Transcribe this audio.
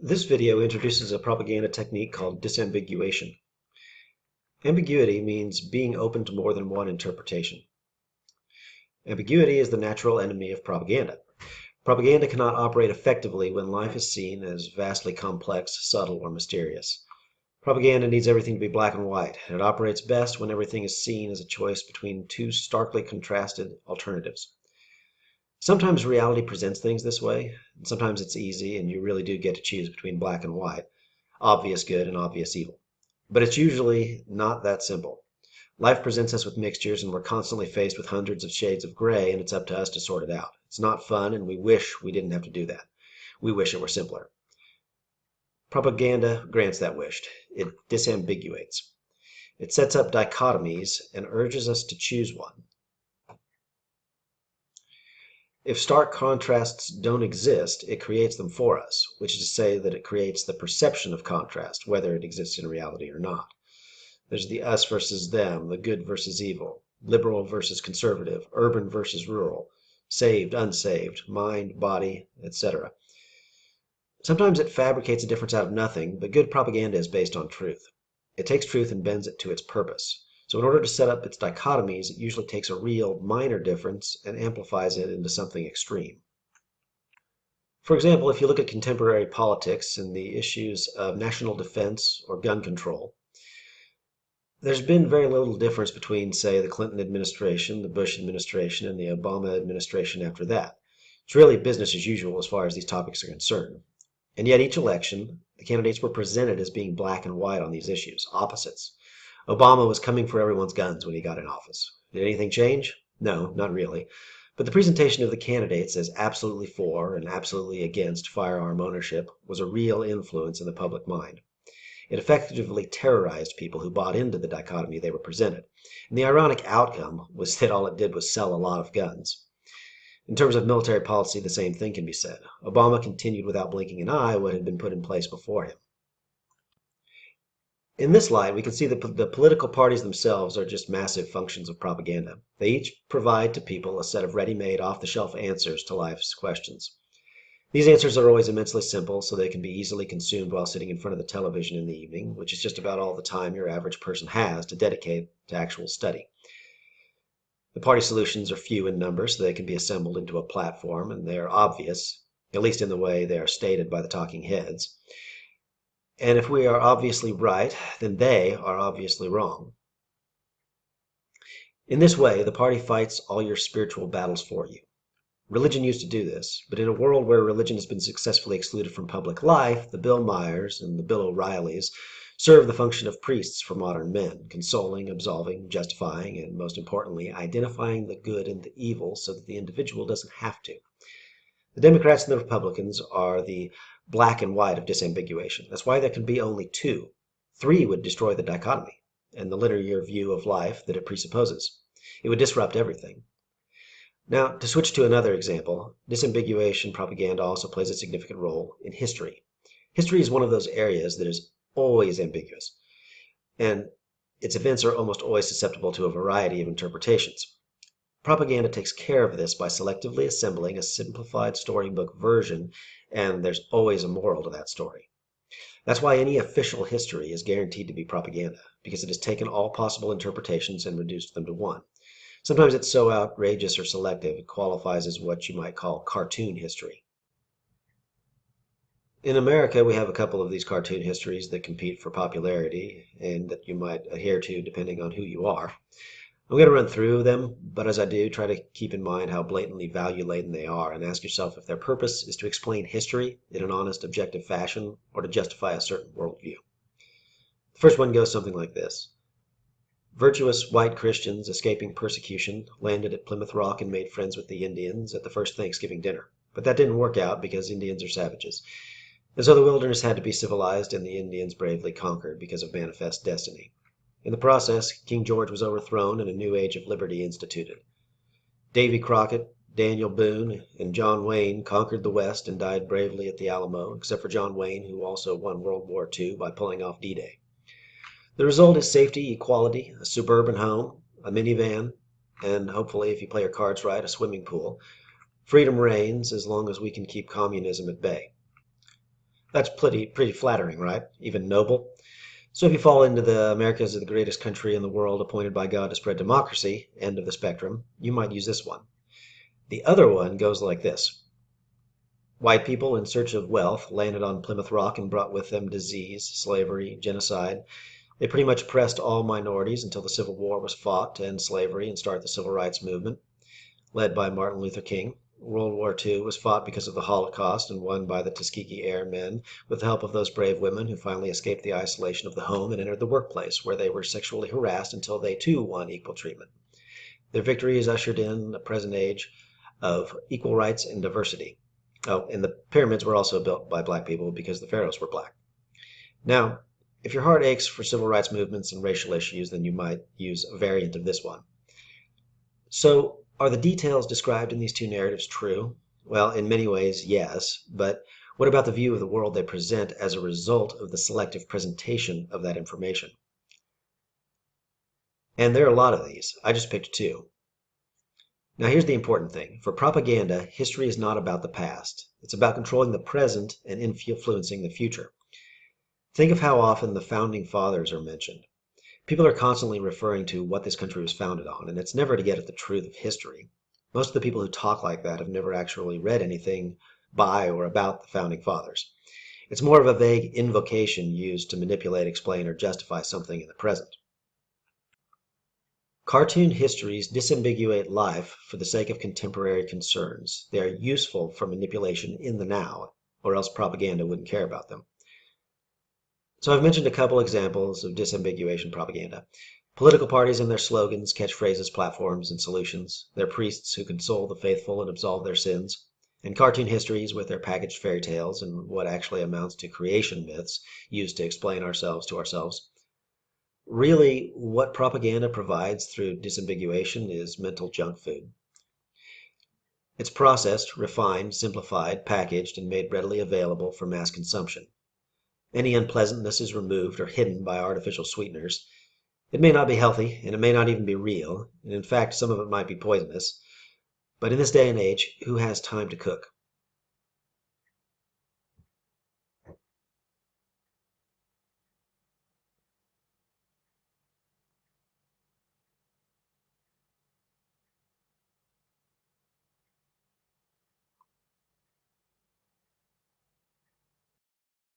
This video introduces a propaganda technique called disambiguation. Ambiguity means being open to more than one interpretation. Ambiguity is the natural enemy of propaganda. Propaganda cannot operate effectively when life is seen as vastly complex, subtle, or mysterious. Propaganda needs everything to be black and white, and it operates best when everything is seen as a choice between two starkly contrasted alternatives. Sometimes reality presents things this way, and sometimes it's easy and you really do get to choose between black and white, obvious good and obvious evil. But it's usually not that simple. Life presents us with mixtures and we're constantly faced with hundreds of shades of gray, and it's up to us to sort it out. It's not fun, and we wish we didn't have to do that. We wish it were simpler. Propaganda grants that wish. It disambiguates. It sets up dichotomies and urges us to choose one. If stark contrasts don't exist, it creates them for us, which is to say that it creates the perception of contrast, whether it exists in reality or not. There's the us versus them, the good versus evil, liberal versus conservative, urban versus rural, saved, unsaved, mind, body, etc. Sometimes it fabricates a difference out of nothing, but good propaganda is based on truth. It takes truth and bends it to its purpose. So in order to set up its dichotomies, it usually takes a real minor difference and amplifies it into something extreme. For example, if you look at contemporary politics and the issues of national defense or gun control, there's been very little difference between, say, the Clinton administration, the Bush administration, and the Obama administration after that. It's really business as usual as far as these topics are concerned. And yet each election, the candidates were presented as being black and white on these issues, opposites. Obama was coming for everyone's guns when he got in office. Did anything change? No, not really. But the presentation of the candidates as absolutely for and absolutely against firearm ownership was a real influence in the public mind. It effectively terrorized people who bought into the dichotomy they were presented. And the ironic outcome was that all it did was sell a lot of guns. In terms of military policy, the same thing can be said. Obama continued without blinking an eye what had been put in place before him. In this light, we can see that the political parties themselves are just massive functions of propaganda. They each provide to people a set of ready-made, off-the-shelf answers to life's questions. These answers are always immensely simple, so they can be easily consumed while sitting in front of the television in the evening, which is just about all the time your average person has to dedicate to actual study. The party solutions are few in number, so they can be assembled into a platform, and they are obvious, at least in the way they are stated by the talking heads. And if we are obviously right, then they are obviously wrong. In this way, the party fights all your spiritual battles for you. Religion used to do this, but in a world where religion has been successfully excluded from public life, the Bill Myers and the Bill O'Reillys serve the function of priests for modern men, consoling, absolving, justifying, and most importantly, identifying the good and the evil so that the individual doesn't have to. The Democrats and the Republicans are the black and white of disambiguation. That's why there can be only two. Three would destroy the dichotomy and the linear view of life that it presupposes. It would disrupt everything. Now, to switch to another example, disambiguation propaganda also plays a significant role in history. History is one of those areas that is always ambiguous, and its events are almost always susceptible to a variety of interpretations. Propaganda takes care of this by selectively assembling a simplified storybook version, and there's always a moral to that story. That's why any official history is guaranteed to be propaganda, because it has taken all possible interpretations and reduced them to one. Sometimes it's so outrageous or selective it qualifies as what you might call cartoon history. In America, we have a couple of these cartoon histories that compete for popularity and that you might adhere to depending on who you are. I'm going to run through them, but as I do, try to keep in mind how blatantly value-laden they are and ask yourself if their purpose is to explain history in an honest, objective fashion or to justify a certain worldview. The first one goes something like this. Virtuous white Christians escaping persecution landed at Plymouth Rock and made friends with the Indians at the first Thanksgiving dinner. But that didn't work out because Indians are savages. And so the wilderness had to be civilized, and the Indians bravely conquered because of manifest destiny. In the process, King George was overthrown and a new age of liberty instituted. Davy Crockett, Daniel Boone, and John Wayne conquered the West and died bravely at the Alamo, except for John Wayne, who also won World War II by pulling off D-Day. The result is safety, equality, a suburban home, a minivan, and hopefully, if you play your cards right, a swimming pool. Freedom reigns as long as we can keep communism at bay. That's pretty flattering, right? Even noble. So if you fall into the Americas are the greatest country in the world appointed by God to spread democracy, end of the spectrum, you might use this one. The other one goes like this. White people in search of wealth landed on Plymouth Rock and brought with them disease, slavery, genocide. They pretty much oppressed all minorities until the Civil War was fought to end slavery and start the Civil Rights Movement, led by Martin Luther King. World War II was fought because of the Holocaust and won by the Tuskegee Airmen with the help of those brave women who finally escaped the isolation of the home and entered the workplace, where they were sexually harassed until they too won equal treatment. Their victory has ushered in the present age of equal rights and diversity. Oh, and the pyramids were also built by black people because the pharaohs were black. Now, if your heart aches for civil rights movements and racial issues, then you might use a variant of this one. So, are the details described in these two narratives true? Well, in many ways, yes, but what about the view of the world they present as a result of the selective presentation of that information? And there are a lot of these. I just picked two. Now, here's the important thing. For propaganda, history is not about the past. It's about controlling the present and influencing the future. Think of how often the founding fathers are mentioned. People are constantly referring to what this country was founded on, and it's never to get at the truth of history. Most of the people who talk like that have never actually read anything by or about the founding fathers. It's more of a vague invocation used to manipulate, explain, or justify something in the present. Cartoon histories disambiguate life for the sake of contemporary concerns. They are useful for manipulation in the now, or else propaganda wouldn't care about them. So I've mentioned a couple examples of disambiguation propaganda. Political parties and their slogans, catchphrases, platforms, and solutions. Their priests who console the faithful and absolve their sins. And cartoon histories with their packaged fairy tales and what actually amounts to creation myths used to explain ourselves to ourselves. Really, what propaganda provides through disambiguation is mental junk food. It's processed, refined, simplified, packaged, and made readily available for mass consumption. Any unpleasantness is removed or hidden by artificial sweeteners. It may not be healthy, and it may not even be real, and in fact, some of it might be poisonous. But in this day and age, who has time to cook?